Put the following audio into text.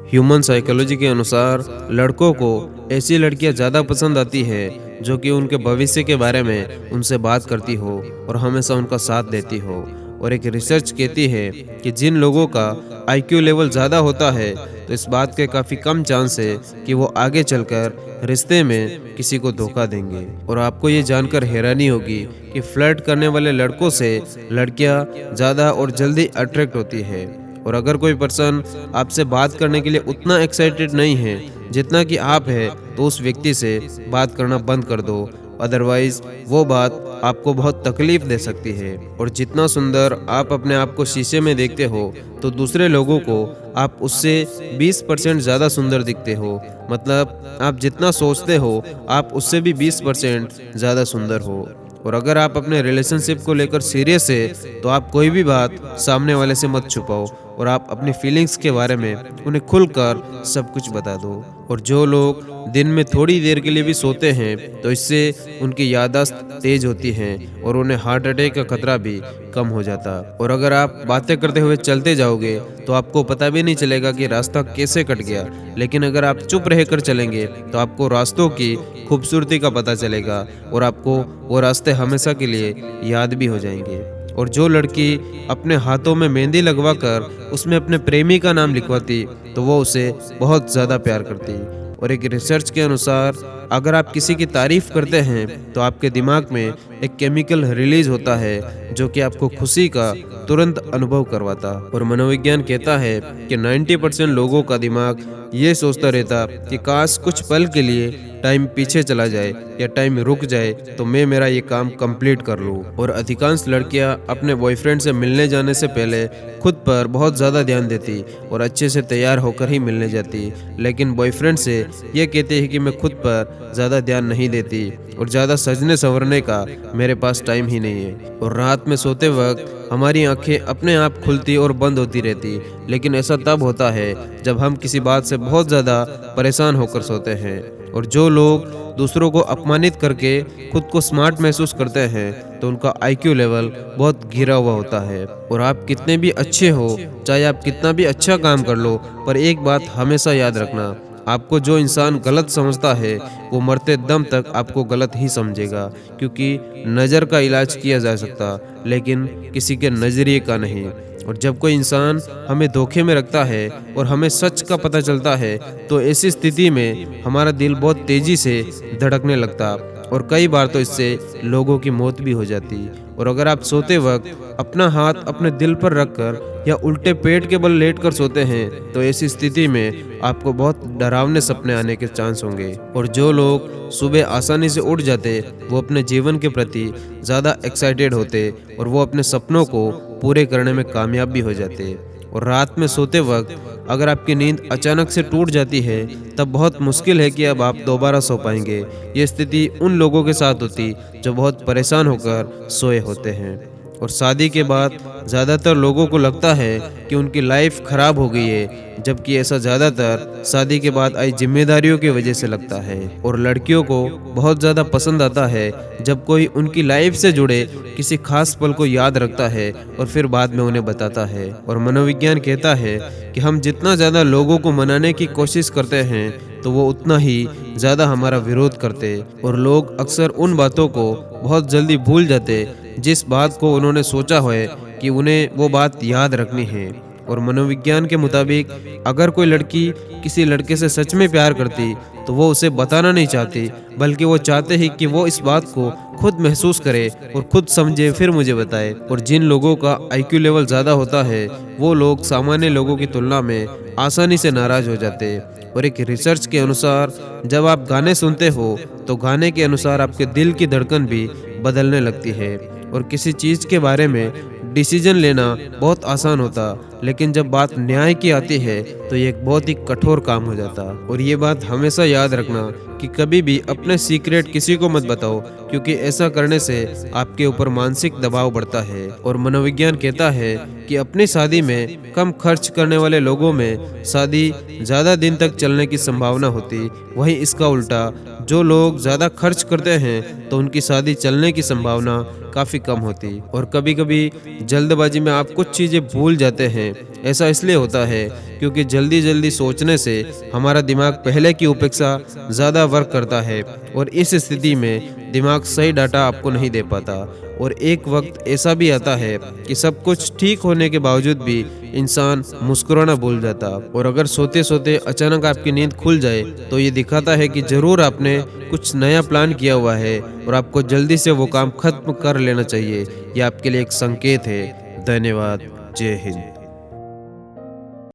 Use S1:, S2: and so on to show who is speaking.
S1: Human psychology के अनुसार लड़कों को ऐसी लड़कियां ज़्यादा पसंद आती है जो कि उनके भविष्य के बारे में उनसे बात करती हो और हमेशा उनका साथ देती हो। और एक रिसर्च कहती है कि जिन लोगों का आईक्यू लेवल ज़्यादा होता है तो इस बात के काफ़ी कम चांस है कि वो आगे चलकर रिश्ते में किसी को धोखा देंगे। और आपको ये जानकर हैरानी होगी कि फ्लर्ट करने वाले लड़कों से लड़कियां ज़्यादा और जल्दी अट्रैक्ट होती है। और अगर कोई पर्सन आपसे बात करने के लिए उतना एक्साइटेड नहीं है जितना कि आप है तो उस व्यक्ति से बात करना बंद कर दो, अदरवाइज वो बात आपको बहुत तकलीफ दे सकती है। और जितना सुंदर आप अपने आप को शीशे में देखते हो तो दूसरे लोगों को आप उससे 20% ज़्यादा सुंदर दिखते हो। मतलब आप जितना सोचते हो आप उससे भी 20% ज़्यादा सुंदर हो। और अगर आप अपने रिलेशनशिप को लेकर सीरियस है तो आप कोई भी बात सामने वाले से मत छुपाओ और आप अपनी फीलिंग्स के बारे में उन्हें खुलकर सब कुछ बता दो। और जो लोग दिन में थोड़ी देर के लिए भी सोते हैं तो इससे उनकी याददाश्त तेज होती है और उन्हें हार्ट अटैक का खतरा भी कम हो जाता। और अगर आप बातें करते हुए चलते जाओगे तो आपको पता भी नहीं चलेगा कि रास्ता कैसे कट गया, लेकिन अगर आप चुप रहकर चलेंगे तो आपको रास्तों की खूबसूरती का पता चलेगा और आपको वो रास्ते हमेशा के लिए याद भी हो जाएंगे। और जो लड़की अपने हाथों में मेहंदी लगवा कर उसमें अपने प्रेमी का नाम लिखवाती तो वो उसे बहुत ज़्यादा प्यार करती। और एक रिसर्च के अनुसार अगर आप किसी की तारीफ करते हैं तो आपके दिमाग में एक केमिकल रिलीज होता है जो कि आपको खुशी का तुरंत अनुभव करवाता। और मनोविज्ञान कहता है कि 90% लोगों का दिमाग ये सोचता रहता कि काश कुछ पल के लिए टाइम पीछे चला जाए या टाइम रुक जाए तो मैं मेरा ये काम कंप्लीट कर लूँ। और अधिकांश लड़कियां अपने बॉयफ्रेंड से मिलने जाने से पहले खुद पर बहुत ज़्यादा ध्यान देती और अच्छे से तैयार होकर ही मिलने जाती, लेकिन बॉयफ्रेंड से ये कहते हैं कि मैं खुद पर ज़्यादा ध्यान नहीं देती और ज़्यादा सजने संवरने का मेरे पास टाइम ही नहीं है। और रात में सोते वक्त हमारी आंखें अपने आप खुलती और बंद होती रहती, लेकिन ऐसा तब होता है जब हम किसी बात से बहुत ज़्यादा परेशान होकर सोते हैं। और जो लोग दूसरों को अपमानित करके खुद को स्मार्ट महसूस करते हैं तो उनका आईक्यू लेवल बहुत गिरा हुआ होता है। और आप कितने भी अच्छे हो, चाहे आप कितना भी अच्छा काम कर लो, पर एक बात हमेशा याद रखना, आपको जो इंसान गलत समझता है वो मरते दम तक आपको गलत ही समझेगा। क्योंकि नज़र का इलाज किया जा सकता लेकिन किसी के नज़रिए का नहीं। और जब कोई इंसान हमें धोखे में रखता है और हमें सच का पता चलता है तो ऐसी स्थिति में हमारा दिल बहुत तेज़ी से धड़कने लगता और कई बार तो इससे लोगों की मौत भी हो जाती। और अगर आप सोते वक्त अपना हाथ अपने दिल पर रखकर या उल्टे पेट के बल लेट कर सोते हैं तो ऐसी स्थिति में आपको बहुत डरावने सपने आने के चांस होंगे। और जो लोग सुबह आसानी से उठ जाते वो अपने जीवन के प्रति ज़्यादा एक्साइटेड होते और वो अपने सपनों को पूरे करने में कामयाब भी हो जाते। और रात में सोते वक्त अगर आपकी नींद अचानक से टूट जाती है तब बहुत मुश्किल है कि अब आप दोबारा सो पाएंगे। ये स्थिति उन लोगों के साथ होती जो बहुत परेशान होकर सोए होते हैं। और शादी के बाद ज़्यादातर लोगों को लगता है कि उनकी लाइफ खराब हो गई है, जबकि ऐसा ज़्यादातर शादी के बाद आई जिम्मेदारियों की वजह से लगता है। और लड़कियों को बहुत ज़्यादा पसंद आता है जब कोई उनकी लाइफ से जुड़े किसी खास पल को याद रखता है और फिर बाद में उन्हें बताता है। और मनोविज्ञान कहता है कि हम जितना ज़्यादा लोगों को मनाने की कोशिश करते हैं तो वो उतना ही ज़्यादा हमारा विरोध करते। और लोग अक्सर उन बातों को बहुत जल्दी भूल जाते जिस बात को उन्होंने सोचा है कि उन्हें वो बात याद रखनी है। और मनोविज्ञान के मुताबिक अगर कोई लड़की किसी लड़के से सच में प्यार करती तो वो उसे बताना नहीं चाहती, बल्कि वो चाहते ही कि वो इस बात को खुद महसूस करे और खुद समझे फिर मुझे बताए। और जिन लोगों का आईक्यू लेवल ज़्यादा होता है वो लोग सामान्य लोगों की तुलना में आसानी से नाराज़ हो जाते। और एक रिसर्च के अनुसार जब आप गाने सुनते हो तो गाने के अनुसार आपके दिल की धड़कन भी बदलने लगती है और किसी चीज़ के बारे में डिसीजन लेना बहुत आसान होता, लेकिन जब बात न्याय की आती है तो ये एक बहुत ही कठोर काम हो जाता। और ये बात हमेशा याद रखना कि कभी भी अपने सीक्रेट किसी को मत बताओ, क्योंकि ऐसा करने से आपके ऊपर मानसिक दबाव बढ़ता है। और मनोविज्ञान कहता है कि अपनी शादी में कम खर्च करने वाले लोगों में शादी ज़्यादा दिन तक चलने की संभावना होती, वहीं इसका उल्टा जो लोग ज़्यादा खर्च करते हैं तो उनकी शादी चलने की संभावना काफ़ी कम होती। और कभी कभी जल्दबाजी में आप कुछ चीज़ें भूल जाते हैं ऐसा इसलिए होता है क्योंकि जल्दी जल्दी सोचने से हमारा दिमाग पहले की अपेक्षा ज़्यादा वर्क करता है और इस स्थिति में दिमाग सही डाटा आपको नहीं दे पाता। और एक वक्त ऐसा भी आता है कि सब कुछ ठीक होने के बावजूद भी इंसान मुस्कुराना भूल जाता, और अगर सोते सोते अचानक आपकी नींद खुल जाए तो ये दिखाता है कि जरूर आपने कुछ नया प्लान किया हुआ है और आपको जल्दी से वो काम खत्म कर लेना चाहिए। ये आपके लिए एक संकेत है। धन्यवाद। जय हिंद।